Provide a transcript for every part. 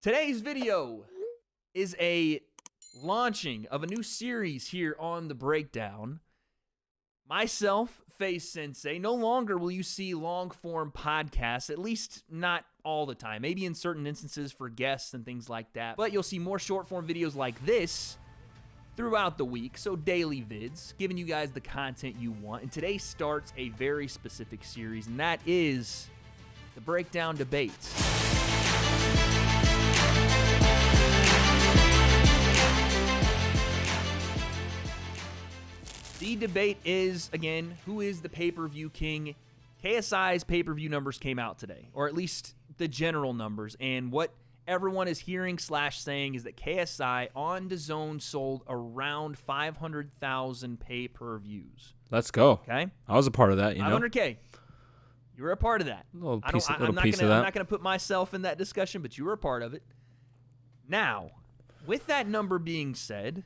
Today's video is a launching of a new series here on The Breakdown. Myself, Face Sensei, no longer will you see long-form podcasts, at least not all the time. Maybe in certain instances for guests and things like that. But you'll see more short-form videos like this throughout the week, so daily vids, giving you guys the content you want. And today starts a very specific series, and that is The Breakdown Debates. The debate is, again, who is the pay-per-view king? KSI's pay-per-view numbers came out today, or at least the general numbers, and what everyone is hearing / saying is that KSI on DAZN sold around 500,000 pay-per-views. Let's go. Okay? I was a part of that, 500K. You were a part of that. I'm not going to put myself in that discussion, but you were a part of it. Now, with that number being said,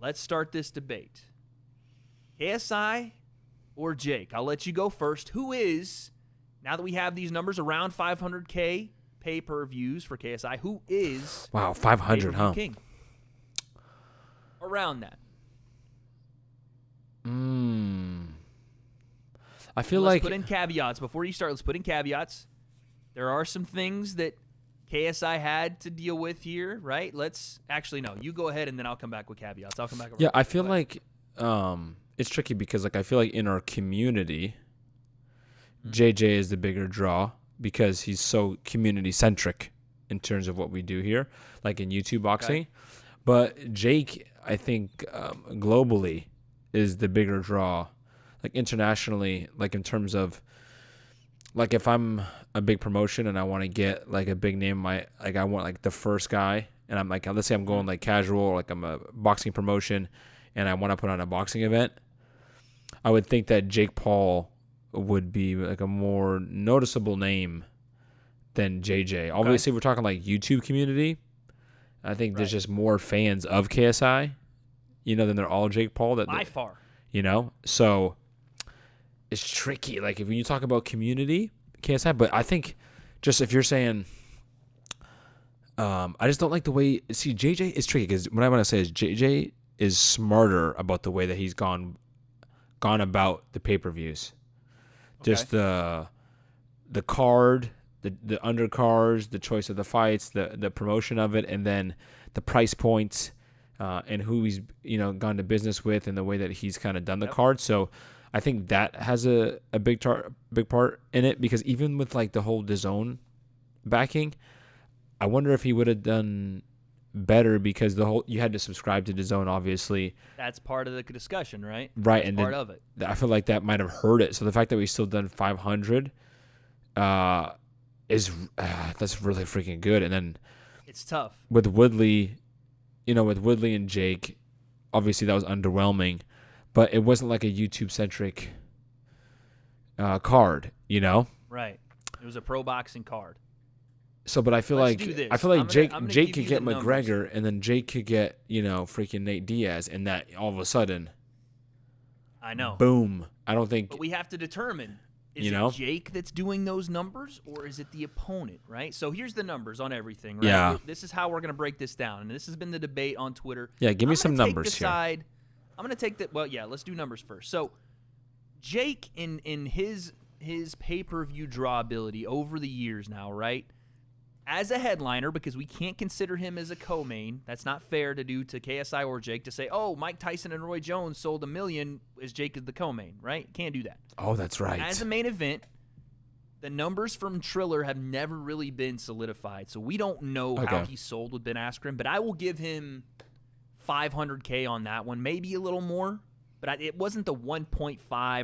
let's start this debate. KSI or Jake? I'll let you go first. Who is, now that we have these numbers, around 500K pay-per-views for KSI, who is 500, huh? king? Around that. I feel Let's like put in caveats. Before you start, let's put in caveats. There are some things that KSI had to deal with here, right? Actually, no. You go ahead, and then I'll come back with caveats. I'll come back. Yeah, I feel like it's tricky because, I feel like in our community, JJ is the bigger draw because he's so community-centric in terms of what we do here, like in YouTube boxing. Okay. But Jake, I think, globally is the bigger draw, like internationally, like in terms of, like if I'm a big promotion and I want to get like a big name, I want like the first guy, and I'm like, let's say I'm going like casual, or like I'm a boxing promotion and I want to put on a boxing event, I would think that Jake Paul would be like a more noticeable name than JJ. Obviously, we're talking like YouTube community. I think there's just more fans of KSI, than they're all Jake Paul. By far. So it's tricky. Like if you talk about community, KSI, but I think just if you're saying, I just don't like the way. See, JJ is tricky because what I want to say is JJ is smarter about the way that he's gone about the pay-per-views. Okay. Just the card, the undercards, the choice of the fights, the promotion of it, and then the price points, and who he's gone to business with, and the way that he's kind of done the card. So I think that has a big part in it, because even with like the whole DAZN backing, I wonder if he would have done better, because you had to subscribe to DAZN, obviously. That's part of the discussion, right? Right, that's and part of it. I feel like that might have hurt it. So the fact that we still done 500 is that's really freaking good. And then it's tough with Woodley, with Woodley and Jake. Obviously, that was underwhelming. But it wasn't like a YouTube-centric card, Right. It was a pro boxing card. So, but I feel like Jake could get McGregor, and then Jake could get freaking Nate Diaz, and that all of a sudden, I know, boom. I don't think. But we have to determine: is it Jake that's doing those numbers, or is it the opponent? Right. So here's the numbers on everything. Right? Yeah. This is how we're gonna break this down, and this has been the debate on Twitter. Yeah. Give me some numbers here. I'm going to take that. Well, yeah, let's do numbers first. So Jake, in his pay-per-view draw ability over the years now, right, as a headliner, because we can't consider him as a co-main. That's not fair to do to KSI or Jake to say, oh, Mike Tyson and Roy Jones sold 1 million as Jake is the co-main, right? Can't do that. Oh, that's right. As a main event, the numbers from Triller have never really been solidified, so we don't know how he sold with Ben Askren, but I will give him 500K on that one, maybe a little more, but it wasn't the 1.5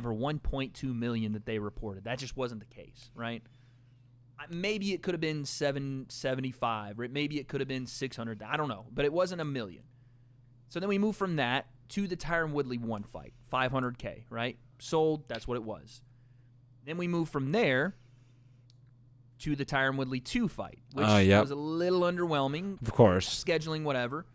or 1.2 million that they reported. That just wasn't the case, right? Maybe it could have been 775, or maybe it could have been 600. I don't know, but it wasn't 1 million. So then we move from that to the Tyron Woodley 1 fight, 500K, right? Sold, that's what it was. Then we move from there to the Tyron Woodley 2 fight, which was a little underwhelming. Of course. Scheduling, whatever.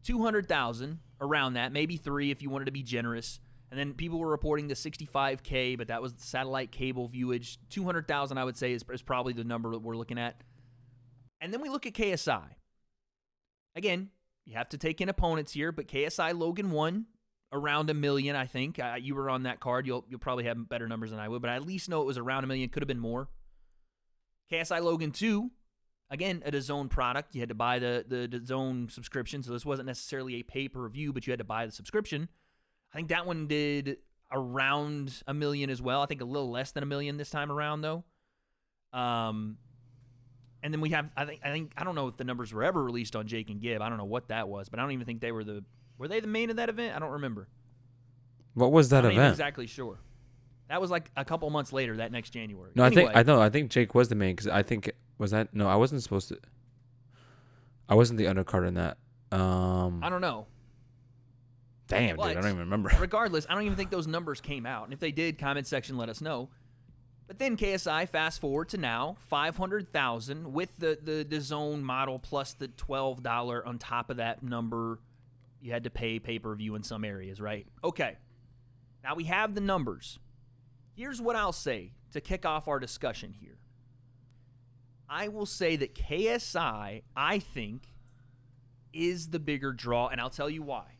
200,000 around that, maybe 3 if you wanted to be generous. And then people were reporting the 65K, but that was the satellite cable viewage. 200,000, I would say, is probably the number that we're looking at. And then we look at KSI. Again, you have to take in opponents here, but KSI Logan won around $1 million, I think. You were on that card. You'll probably have better numbers than I would, but I at least know it was around $1 million. Could have been more. KSI Logan 2, again, a DAZN product. You had to buy the DAZN subscription, so this wasn't necessarily a pay-per-view, but you had to buy the subscription. I think that one did around $1 million as well. I think a little less than $1 million this time around, though. And then we have, I don't know if the numbers were ever released on Jake and Gibb. I don't know what that was, but I don't even think they were they the main of that event? I don't remember. What was that event? I'm not even exactly sure. That was like a couple months later, that next January. No, anyway, I think Jake was the main because I think I wasn't supposed to. I wasn't the undercard in that. I don't know. Damn, dude, I don't even remember. Regardless, I don't even think those numbers came out. And if they did, comment section, let us know. But then KSI, fast forward to now, $500,000 with the zone model plus the $12 on top of that number. You had to pay pay-per-view in some areas, right? Okay. Now we have the numbers. Here's what I'll say to kick off our discussion here. I will say that KSI, I think, is the bigger draw, and I'll tell you why.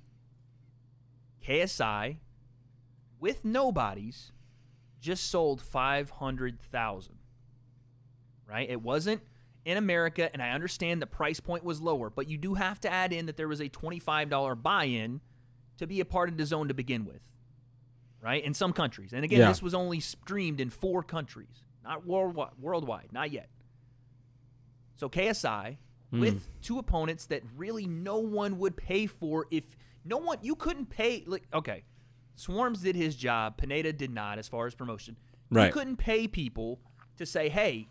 KSI, with nobodies, just sold 500,000, right? It wasn't in America, and I understand the price point was lower, but you do have to add in that there was a $25 buy-in to be a part of DAZN to begin with, right? In some countries. And again, This was only streamed in 4 countries, not worldwide, not yet. So KSI, with 2 opponents that really no one would pay for you couldn't pay, okay. Swarms did his job. Pineda did not as far as promotion. Right. You couldn't pay people to say, hey,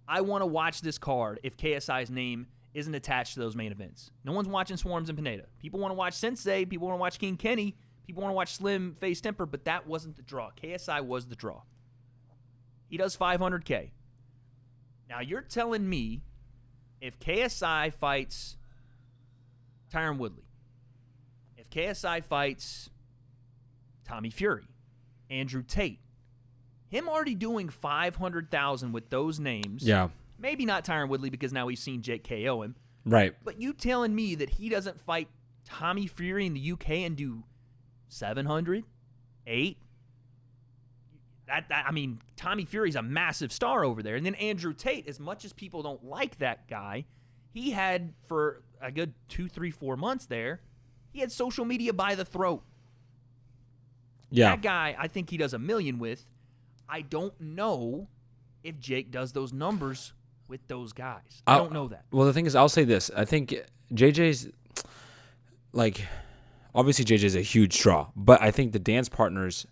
I want to watch this card if KSI's name isn't attached to those main events. No one's watching Swarms and Pineda. People want to watch Sensei. People want to watch King Kenny. People want to watch Slim Face Temper, but that wasn't the draw. KSI was the draw. He does $500K. Now, you're telling me if KSI fights Tyron Woodley, if KSI fights Tommy Fury, Andrew Tate, him already doing $500,000 with those names. Yeah. Maybe not Tyron Woodley because now we've seen Jake KO him. Right. But you telling me that he doesn't fight Tommy Fury in the UK and do 700, 8? I mean, Tommy Fury's a massive star over there. And then Andrew Tate, as much as people don't like that guy, he had for a good 2, 3, 4 months there, he had social media by the throat. Yeah. That guy, I think he does $1 million with. I don't know if Jake does those numbers with those guys. I don't know that. Well, the thing is, I'll say this. I think JJ's, obviously JJ's a huge draw, but I think the dance partners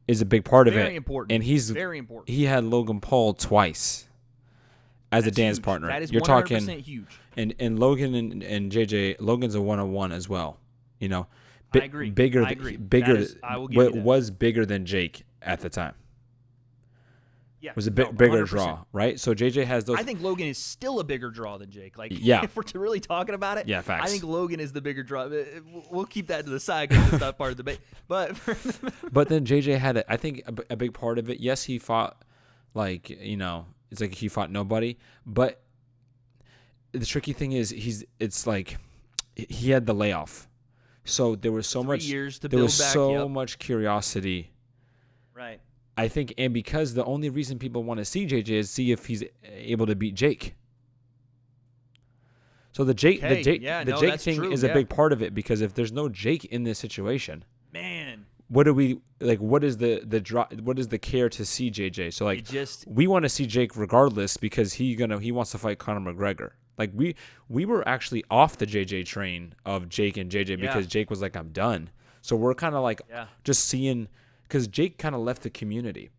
is a big part of it. Very important. And he's very important. He had Logan Paul twice as a dance partner. That is 100% You're talking huge. And Logan and JJ, Logan's a 1-on-1 as well. You know, I agree. I agree. I will give you that. Was bigger than Jake at the time. Yeah, was a bigger draw, right? So JJ has those. I think Logan is still a bigger draw than Jake. Yeah. If we're really talking about it, yeah, facts. I think Logan is the bigger draw. We'll keep that to the side because it's not part of the debate. But then JJ had, I think, a big part of it. Yes, he fought, it's like he fought nobody. But the tricky thing is, it's like he had the layoff, so there was so 3 much. years to there build was back, so much curiosity. Right. I think, and because the only reason people want to see JJ is see if he's able to beat Jake. So the Jake thing true, is a big part of it, because if there's no Jake in this situation, man, what do we like? What is the what is the care to see JJ? So we want to see Jake regardless, because he wants to fight Conor McGregor. Like we were actually off the JJ train of Jake and JJ because Jake was like, I'm done. So we're kind of just seeing. Because Jake kind of left the community.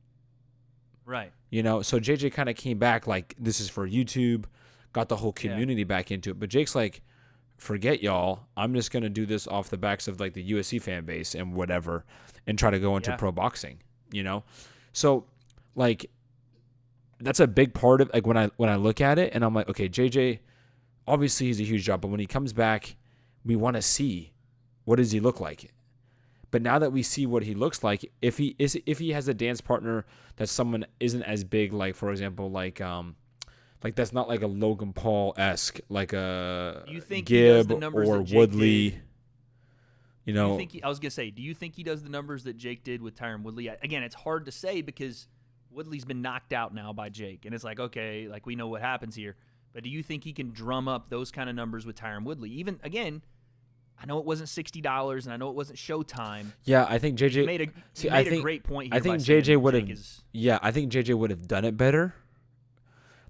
Right. So JJ kind of came back like, this is for YouTube, got the whole community back into it. But Jake's like, forget y'all. I'm just going to do this off the backs of the USC fan base and whatever, and try to go into pro boxing, So that's a big part of when I look at it, and I'm like, okay, JJ, obviously he's a huge job, but when he comes back, we want to see what does he look like. But now that we see what he looks like, if he has a dance partner that someone isn't as big, like for example, Like that's not like a Logan Paul-esque, like a Do you think he does Gibb the numbers or that Jake Woodley. did? You know, I was gonna say, do you think he does the numbers that Jake did with Tyron Woodley? Again, it's hard to say because Woodley's been knocked out now by Jake, and it's like, okay, like we know what happens here. But do you think he can drum up those kind of numbers with Tyron Woodley? Even again, I know it wasn't $60, and I know it wasn't Showtime. Yeah, I think JJ made a great point here. I think JJ would have. Yeah, I think JJ would have done it better,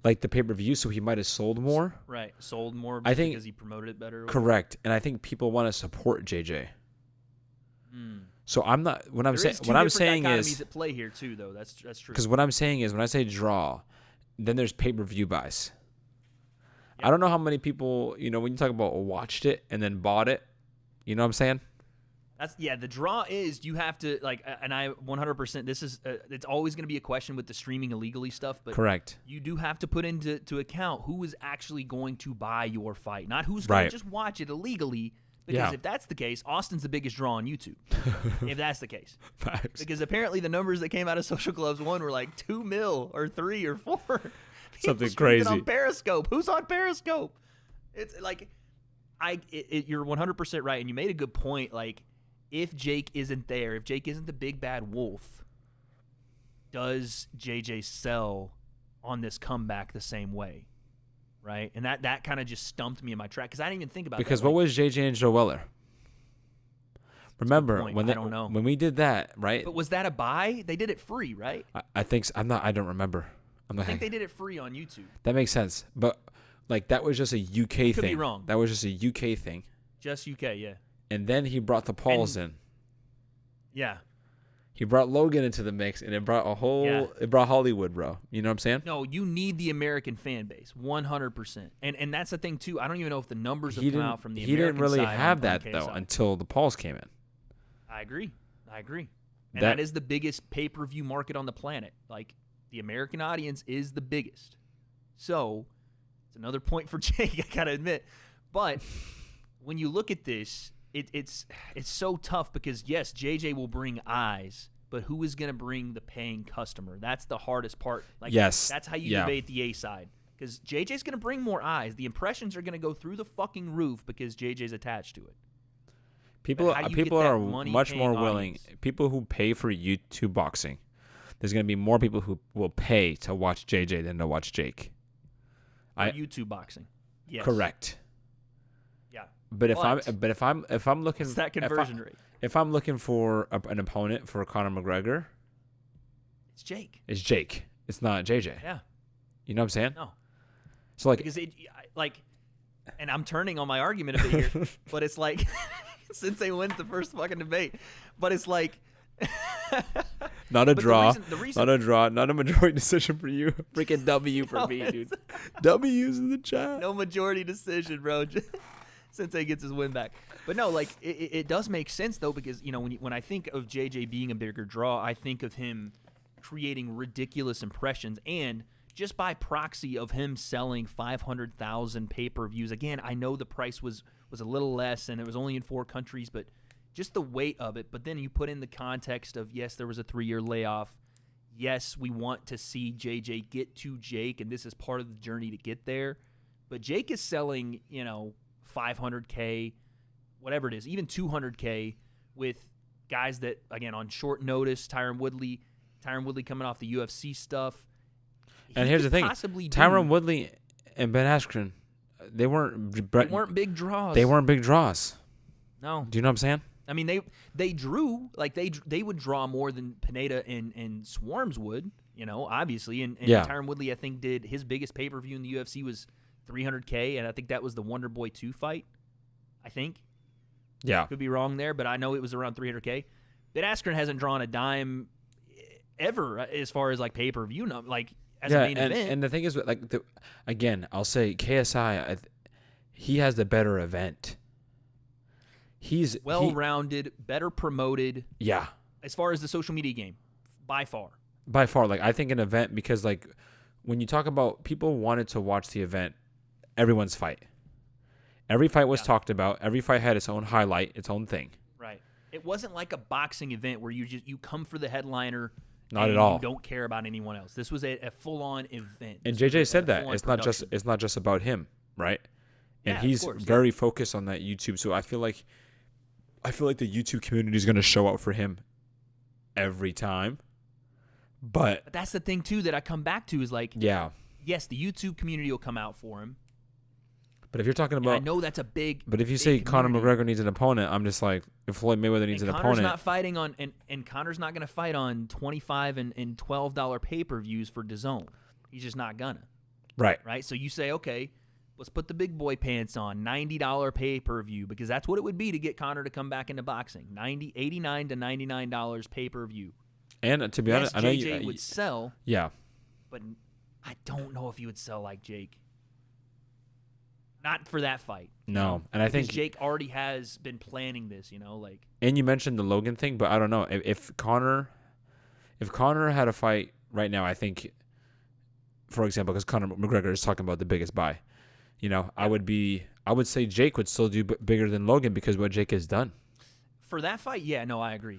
like the pay-per-view, so he might have sold more. Right, sold more. I think because he promoted it better. Correct, and I think people want to support JJ. So I'm not. What I'm saying is at play here too, though. That's true. Because what I'm saying is when I say draw, then there's pay-per-view buys. Yep. I don't know how many people, when you talk about watched it and then bought it, you know what I'm saying? The draw is you have to and I 100%. This is it's always going to be a question with the streaming illegally stuff, but correct. You do have to put into account who is actually going to buy your fight, not who's going to just watch it illegally. Because if that's the case, Austin's the biggest draw on YouTube. If that's the case. Facts. Because apparently the numbers that came out of Social Gloves 1 were like 2 mil or 3 or 4. Something crazy. On Periscope. Who's on Periscope? It's like, you're 100% right, and you made a good point. Like, if Jake isn't there, if Jake isn't the big bad wolf, does JJ sell on this comeback the same way? Right, and that kind of just stumped me in my track because I didn't even think about because that. What was JJ and Joe Weller? Remember I don't know when we did that, right? But was that a buy? They did it free, right? I think so. I don't remember. I think they did it free on YouTube. That makes sense, but like that was just a UK thing. Could be wrong. That was just a UK thing. Just UK, yeah. And then he brought the Pauls in. Yeah. He brought Logan into the mix, and it brought it brought Hollywood, bro. You know what I'm saying? No, you need the American fan base, 100%. And that's the thing too. I don't even know if the numbers have come out from the American side. He didn't really have that KSI. though until the Pauls came in. I agree. And that is the biggest pay-per-view market on the planet. Like the American audience is the biggest. So it's another point for Jake, I gotta admit. But when you look at this, it's so tough because, yes, JJ will bring eyes, but who is going to bring the paying customer? That's the hardest part. Like, yes. That's how you debate the A side because JJ's going to bring more eyes. The impressions are going to go through the fucking roof because JJ's attached to it. People are much more willing. People who pay for YouTube boxing, there's going to be more people who will pay to watch JJ than to watch Jake. YouTube boxing. Yes. Correct. Yeah. But if I'm looking, what's that conversion rate? If I'm looking for an opponent for Conor McGregor, it's Jake. It's Jake. It's not JJ. Yeah. You know what I'm saying? No. So like, because and I'm turning on my argument a bit here, but it's like since they wins the first fucking debate, but it's like. Not a draw. Not a draw. Not a majority decision for you. Freaking W for me, dude. W's in the chat. No majority decision, bro. Sensei gets his win back. But no, like it does make sense though because when I think of JJ being a bigger draw, I think of him creating ridiculous impressions and just by proxy of him selling 500,000 pay-per-views. Again, I know the price was a little less and it was only in 4 countries, but just the weight of it. But then you put in the context of, yes, there was a 3-year layoff. Yes, we want to see JJ get to Jake, and this is part of the journey to get there. But Jake is selling, $500K, whatever it is, even $200K with guys that, again, on short notice, Tyron Woodley coming off the UFC stuff. And here's the thing, Tyron Woodley and Ben Askren, they weren't big draws. They weren't big draws. No. Do you know what I'm saying? I mean, they drew, like they would draw more than Pineda and Swarms would, obviously. And Tyron Woodley, I think, did his biggest pay-per-view in the UFC was $300K, and I think that was the Wonder Boy 2 fight, I think. Yeah. Could be wrong there, but I know it was around $300K. Ben Askren hasn't drawn a dime ever as far as, like, pay-per-view, as a main event. And the thing is, again, I'll say KSI, he has the better event. He's well-rounded, better promoted. Yeah. As far as the social media game, by far. By far. I think an event, because, when you talk about people wanted to watch the event, everyone's fight. Every fight was talked about. Every fight had its own highlight, its own thing. Right. It wasn't like a boxing event where you come for the headliner Not at all. You don't care about anyone else. This was a full-on event. And JJ said that it's not just about him, right? And he's very focused on that YouTube. So I feel like the YouTube community is going to show up for him every time. But that's the thing too that I come back to is like, yes, the YouTube community will come out for him. But if you're talking about, I know that's a big. But if you say Conor McGregor needs an opponent, I'm just like, if Floyd Mayweather needs an opponent, Conor's not fighting on, and Conor's not going to fight on $25 and $12 pay-per-views for DAZN. He's just not gonna. Right. So you say, okay, let's put the big boy pants on, $90 pay-per-view, because that's what it would be to get Conor to come back into boxing. $89 to $99 pay-per-view. And to be honest, I know JJ would sell. Yeah. But I don't know if he would sell like Jake. Not for that fight. No, and I think Jake already has been planning this, like. And you mentioned the Logan thing, but I don't know if Conor had a fight right now. I think, for example, because Conor McGregor is talking about the biggest buy, I would say Jake would still do bigger than Logan because what Jake has done. For that fight, I agree.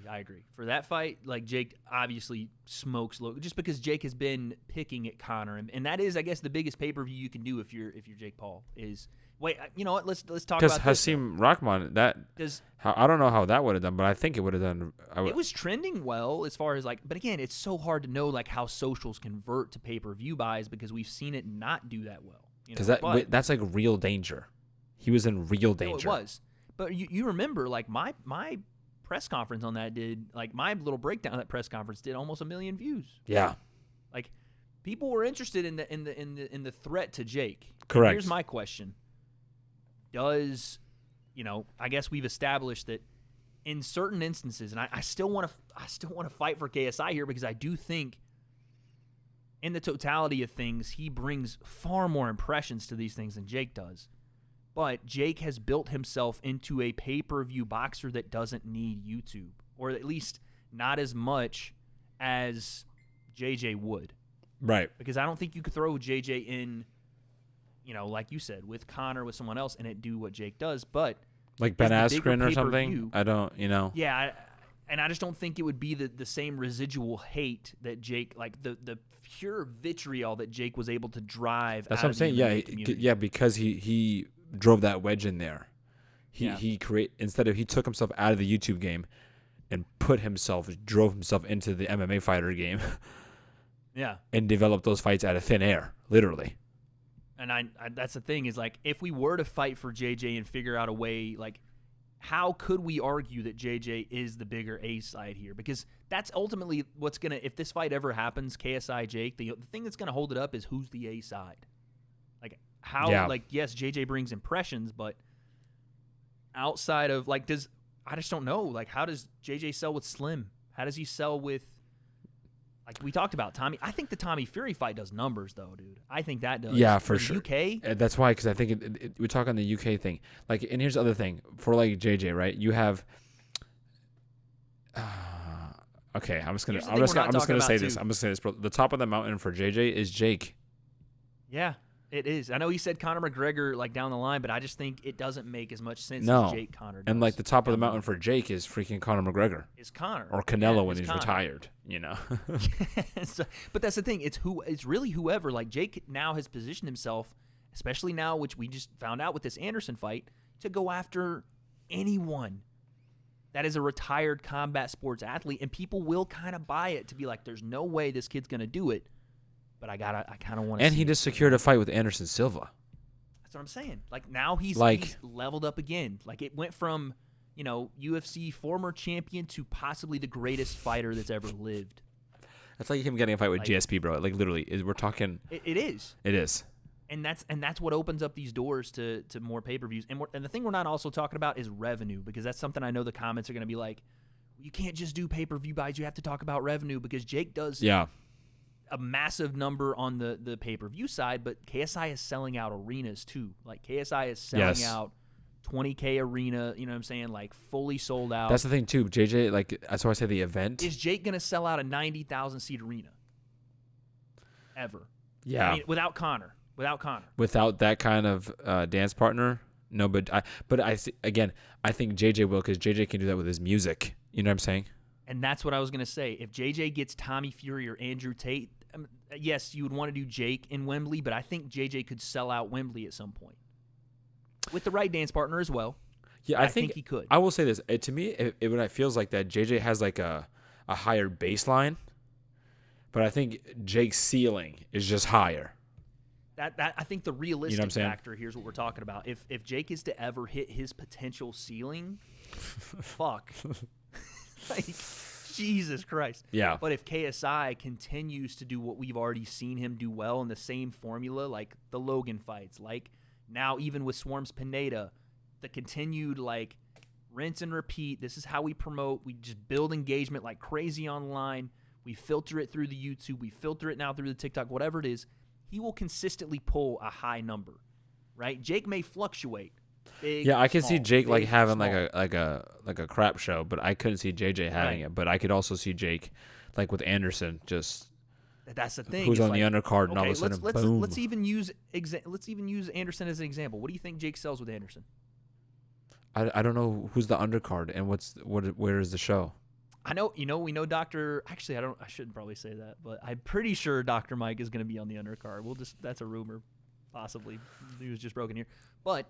For that fight, like Jake obviously smokes Logan, just because Jake has been picking at Conor, and that is, I guess, the biggest pay-per-view you can do if you're Jake Paul is. Wait, you know what? Let's talk about this. Because Hasim Rahman, I don't know how that would have done, but I think it would have done. It was trending well as far as but again, it's so hard to know how socials convert to pay-per-view buys because we've seen it not do that well. Because that's like real danger. He was in real danger. No, it was. But you remember, my press conference on that did, my little breakdown of that press conference did almost 1 million views. Yeah. People were interested in the threat to Jake. Correct. And here's my question: I guess we've established that in certain instances, and I still want to fight for KSI here because I do think, in the totality of things, he brings far more impressions to these things than Jake does. But Jake has built himself into a pay-per-view boxer that doesn't need YouTube, or at least not as much as JJ would. Right. Because I don't think you could throw JJ in, like you said, with Conor, with someone else, and it do what Jake does. But like Ben Askren or something. I don't, Yeah, and I just don't think it would be the same residual hate that Jake, the pure vitriol that Jake was able to drive. That's what I'm saying. Yeah, because he drove that wedge in there. He took himself out of the YouTube game and drove himself into the MMA fighter game. Yeah. And developed those fights out of thin air, literally. And I that's the thing is if we were to fight for JJ and figure out a way, how could we argue that JJ is the bigger A side here? Because that's ultimately what's going to, if this fight ever happens, KSI Jake, the thing that's going to hold it up is who's the A side. Yes, JJ brings impressions, but outside of I just don't know. How does JJ sell with Slim? How does he sell with, we talked about Tommy? I think the Tommy Fury fight does numbers, though, dude. I think that does. Yeah, for sure. UK? That's why, because I think we talk on the UK thing. And here's the other thing. For, JJ, right? You have... okay, I'm just going to say this. I'm going to say this. Bro. The top of the mountain for JJ is Jake. Yeah. It is. I know he said Conor McGregor down the line, but I just think it doesn't make as much sense as Jake Conor does. And the top of the mountain for Jake is freaking Conor McGregor. Is Conor. Or Canelo when he's retired, But that's the thing. It's really whoever. Jake now has positioned himself, especially now, which we just found out with this Anderson fight, to go after anyone that is a retired combat sports athlete, and people will kind of buy it to be there's no way this kid's going to do it. But I kind of want to. And he just secured a fight with Anderson Silva. That's what I'm saying. Now he's leveled up again. It went from, UFC former champion to possibly the greatest fighter that's ever lived. That's like him getting a fight with GSP, bro. Literally, we're talking. It is. It is. And that's what opens up these doors to more pay-per-views. And the thing we're not also talking about is revenue, because that's something I know the comments are going to be you can't just do pay-per-view buys. You have to talk about revenue, because Jake does. Yeah. A massive number on the pay-per-view side, but KSI is selling out arenas too. KSI is selling out 20K arena, you know what I'm saying? Fully sold out. That's the thing too. JJ, that's why I say the event. Is Jake going to sell out a 90,000 seat arena? Ever. Yeah. Without Conor. Without that kind of dance partner? No, but I think JJ will, because JJ can do that with his music. You know what I'm saying? And that's what I was going to say. If JJ gets Tommy Fury or Andrew Tate, yes, you would want to do Jake in Wembley, but I think JJ could sell out Wembley at some point with the right dance partner as well. Yeah, I think he could. I will say this. To me, when it feels like that, JJ has like a higher baseline, but I think Jake's ceiling is just higher. That I think the realistic factor here's what we're talking about. If Jake is to ever hit his potential ceiling, fuck. Like, Jesus Christ. Yeah. But if KSI continues to do what we've already seen him do well in the same formula, like the Logan fights, like now even with Swarms Pineda, the continued like rinse and repeat, this is how we promote. We just build engagement like crazy online. We filter it through the YouTube. We filter it now through the TikTok, whatever it is. He will consistently pull a high number, right? Jake may fluctuate. Big, I can small, see Jake big, like having small. like a crap show, but I couldn't see JJ having it. But I could also see Jake like with Anderson, just that's the thing. Who's it's on like, the undercard, and all of a sudden, boom. Let's even use Anderson as an example. What do you think Jake sells with Anderson? I don't know who's the undercard and where is the show. I know, we know Dr. Actually, I shouldn't probably say that, but I'm pretty sure Dr. Mike is going to be on the undercard. That's a rumor, possibly. News just broken here. But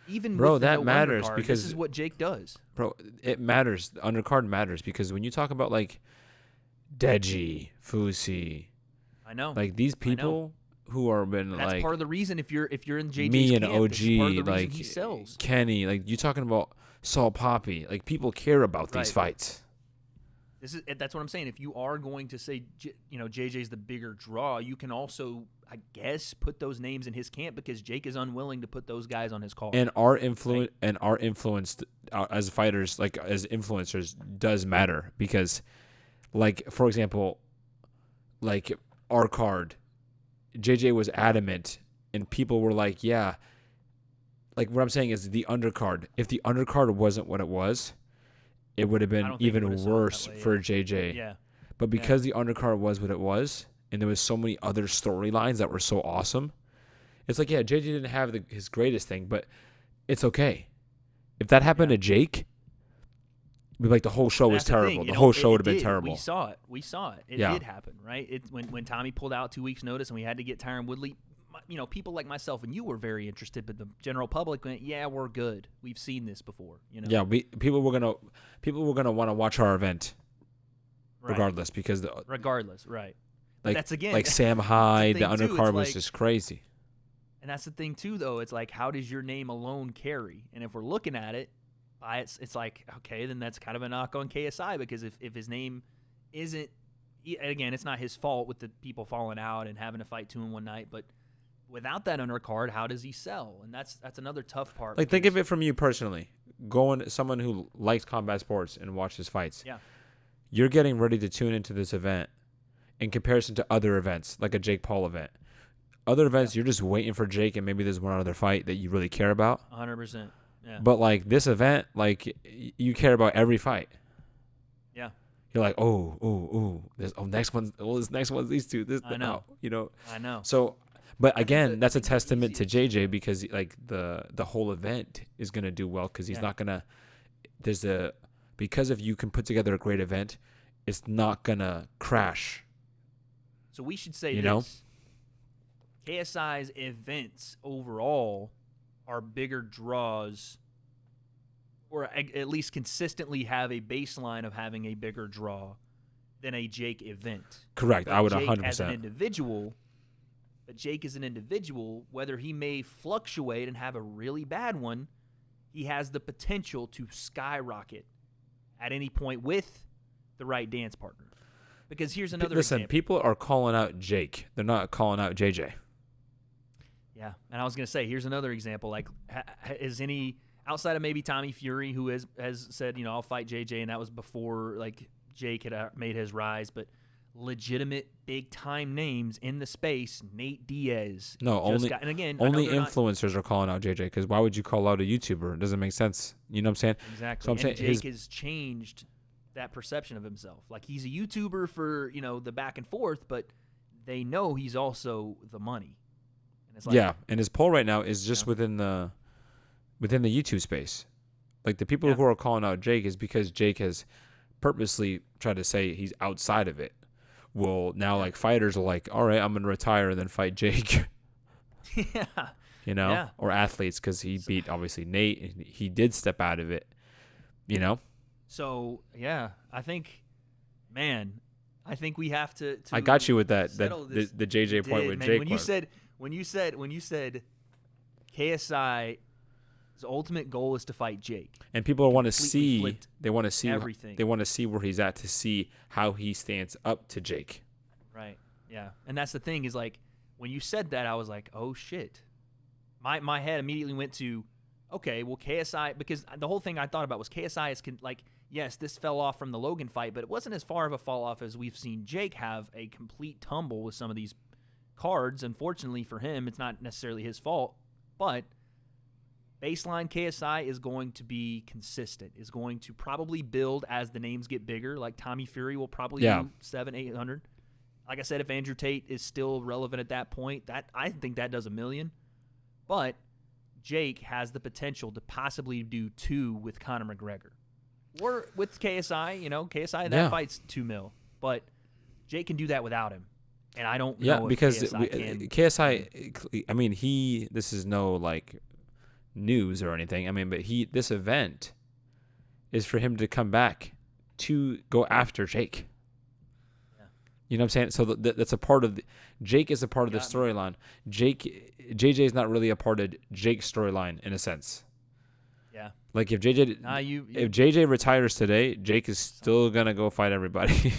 even with that no matters undercard, because this is what Jake does. Bro, it matters. The undercard matters because when you talk about like Deji, Fusi, I know. Like these people who are been that's like part of the reason if you're in JJ's me and camp, OG, like he sells. Kenny, like you talking about Saul Poppy, like people care about these fights. That's what I'm saying. If you are going to say, JJ's the bigger draw, you can also, I guess, put those names in his camp because Jake is unwilling to put those guys on his card. And our influence as fighters, like as influencers, does matter because, like for example, like our card, JJ was adamant, and people were like, yeah. Like what I'm saying is the undercard. If the undercard wasn't what it was, it would have been even worse for JJ. Yeah. But because the undercard was what it was, and there was so many other storylines that were so awesome, it's like, JJ didn't have his greatest thing, but it's okay. If that happened to Jake, it'd be like the whole show was terrible. The whole show would have been terrible. We saw it. It did happen, right? When Tommy pulled out 2 weeks' notice and we had to get Tyron Woodley, people like myself and you were very interested, but the general public went, "Yeah, we're good. We've seen this before." Yeah, people were gonna want to watch our event, regardless, because right. Like that's again, like Sam Hyde, the undercard was just crazy. And that's the thing too, though. It's like, how does your name alone carry? And if we're looking at it, it's like, okay, then that's kind of a knock on KSI because if his name isn't, again, it's not his fault with the people falling out and having to fight 2 in one night, but without that undercard, how does he sell? And that's another tough part. Like, think of it from you personally. Someone who likes combat sports and watches fights. Yeah. You're getting ready to tune into this event in comparison to other events, like a Jake Paul event. Other events, you're just waiting for Jake, and maybe there's one other fight that you really care about. 100%. Yeah. But, like, this event, like, you care about every fight. Yeah. You're like, this next one's these two. I know. I know. So, but again, that's a testament to JJ because like the whole event is gonna do well because he's not gonna. Because if you can put together a great event, it's not gonna crash. So we should say this. KSI's events overall are bigger draws, or at least consistently have a baseline of having a bigger draw than a Jake event. Correct. But I would Jake 100%. as an individual, but Jake is an individual, whether he may fluctuate and have a really bad one, he has the potential to skyrocket at any point with the right dance partner. Because here's another example. People are calling out Jake. They're not calling out JJ. Yeah, and I was going to say, here's another example. Like, is any outside of maybe Tommy Fury, who has said, I'll fight JJ, and that was before like Jake had made his rise, but legitimate big time names in the space, Nate Diaz. No, only influencers are calling out JJ because why would you call out a YouTuber? It doesn't make sense. You know what I'm saying? Exactly. So I'm saying Jake has changed that perception of himself. Like he's a YouTuber for the back and forth, but they know he's also the money. And it's like, and his poll right now is just within the YouTube space. Like the people who are calling out Jake is because Jake has purposely try to say he's outside of it. Well, now like fighters are like, all right, I'm gonna retire and then fight Jake. Yeah. You know, or athletes, because he beat obviously Nate. And he did step out of it. You know. So yeah, I think we have to I got you with that. The JJ point with man. Jake. When you said KSI's ultimate goal is to fight Jake, and people want to see. They want to see everything. They want to see where he's at to see how he stands up to Jake. Right. Yeah. And that's the thing is like when you said that, I was like, oh shit. My head immediately went to, okay, well KSI, because the whole thing I thought about was KSI is like, yes, this fell off from the Logan fight, but it wasn't as far of a fall off as we've seen Jake have a complete tumble with some of these cards. Unfortunately for him, it's not necessarily his fault, but baseline KSI is going to be consistent, is going to probably build as the names get bigger. Like Tommy Fury will probably do 700-800. Like I said, if Andrew Tate is still relevant at that point, that I think that does 1 million. But Jake has the potential to possibly do 2 with Conor McGregor. Or with KSI, KSI, that fight's 2 mil. But Jake can do that without him. And I don't know if because KSI I mean, this is no, like, news or anything. I mean, but this event is for him to come back to go after Jake. You know what I'm saying? So that's a part of Jake is a part of the storyline. JJ is not really a part of Jake's storyline in a sense. Yeah. Like if JJ retires today, Jake is still gonna go fight everybody.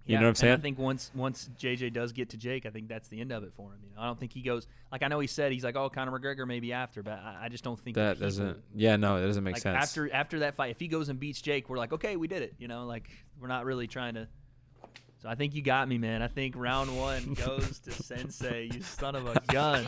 You know what I'm saying? I think once JJ does get to Jake, I think that's the end of it for him. I don't think he goes like I know he said he's like, oh, Conor McGregor maybe after, but I just don't think that doesn't. Yeah, no, that doesn't make sense. After that fight, if he goes and beats Jake, we're like, okay, we did it. Like we're not really trying to. So I think you got me, man. I think round 1 goes to Sensei. You son of a gun.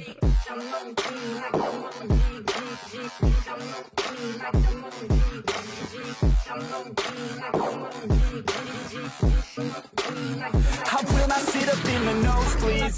I will not sit up in the nosebleeds.